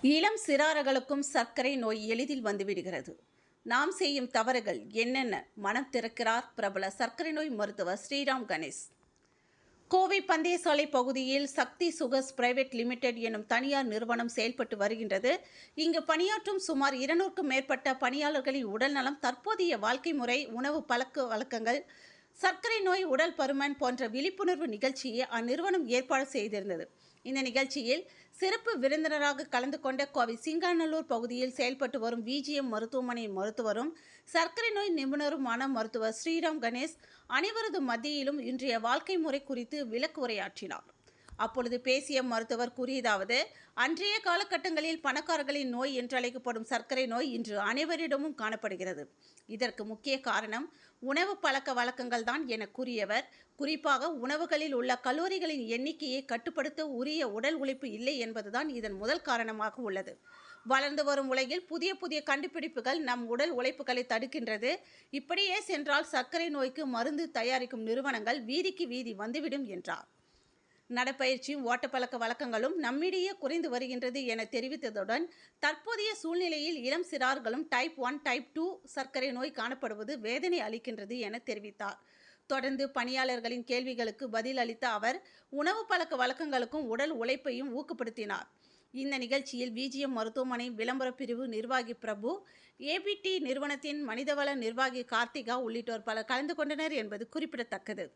இளம் சிறார்களுக்கும் சர்க்கரை நோய் எளிதில் வந்துவிடுகிறது. நாம் செய்யும் தவறுகள் என்னென்ன? மனம் திறக்கிறார் பிரபல சர்க்கரை நோய் மருத்துவர் ஸ்ரீராம் கணேஷ். கோவை பந்தயசாலை பகுதியில் சக்தி சுகர்ஸ் பிரைவேட் லிமிடெட் எனும் தனியார் நிறுவனம் செயல்பட்டு வருகின்றது. இங்கு பணியாற்றும் சுமார் 200க்கும் மேற்பட்ட பணியாளர்களின் உடல்நலம், தற்போதைய வாழ்க்கை முறை, உணவு பழக்க வழக்கங்கள், சர்க்கரை நோய், உடல் பருமன் போன்ற விழிப்புணர்வு நிகழ்ச்சியை அந்நிறுவனம் ஏற்பாடு செய்திருந்தது. இந்த நிகழ்ச்சியில் சிறப்பு விருந்தினராக கலந்து கொண்ட கோவை சிங்காநல்லூர் பகுதியில் செயல்பட்டு வரும் விஜிஎம் மருத்துவமனை மருத்துவரும் சர்க்கரை நோய் நிபுணருமான மருத்துவர் ஸ்ரீராம் கணேஷ் அனைவரது மத்தியிலும் இன்றைய வாழ்க்கை முறை குறித்து விளக்கு உரையாற்றினார். அப்பொழுது பேசிய மருத்துவர் கூறியதாவது: அன்றைய காலகட்டங்களில் பணக்காரர்களின் நோய் என்றழைக்கப்படும் சர்க்கரை நோய் இன்று அனைவரிடமும் காணப்படுகிறது. இதற்கு முக்கிய காரணம் உணவு பழக்க வழக்கங்கள் தான் என கூறியவர், குறிப்பாக உணவுகளில் உள்ள கலோரிகளின் எண்ணிக்கையை கட்டுப்படுத்த உரிய உடல் உழைப்பு இல்லை என்பதுதான் இதன் முதல் காரணமாக உள்ளது. வளர்ந்து வரும் உலகில் புதிய புதிய கண்டுபிடிப்புகள் நம் உடல் உழைப்புகளை தடுக்கின்றது. இப்படியே சென்றால் சர்க்கரை நோய்க்கு மருந்து தயாரிக்கும் நிறுவனங்கள் வீதிக்கு வீதி வந்துவிடும் என்றார். நடப்பயிற்சியும் ஓட்டப்பழக்க வழக்கங்களும் நம்மிடையே குறைந்து வருகின்றது என தெரிவித்ததுடன், தற்போதைய சூழ்நிலையில் இளம் சிறார்களும் டைப் 1, டைப் 2 சர்க்கரை நோய் காணப்படுவது வேதனை அளிக்கின்றது என தெரிவித்தார். தொடர்ந்து பணியாளர்களின் கேள்விகளுக்கு பதில் அளித்த அவர், உணவு பழக்க வழக்கங்களுக்கும் உடல் உழைப்பையும் ஊக்கப்படுத்தினார். இந்த நிகழ்ச்சியில் விஜிஎம் மருத்துவமனை விளம்பர பிரிவு நிர்வாகி பிரபு, ஏபிடி நிறுவனத்தின் மனிதவள நிர்வாகி கார்த்திகா உள்ளிட்டோர் பலர் கலந்து கொண்டனர் என்பது குறிப்பிடத்தக்கது.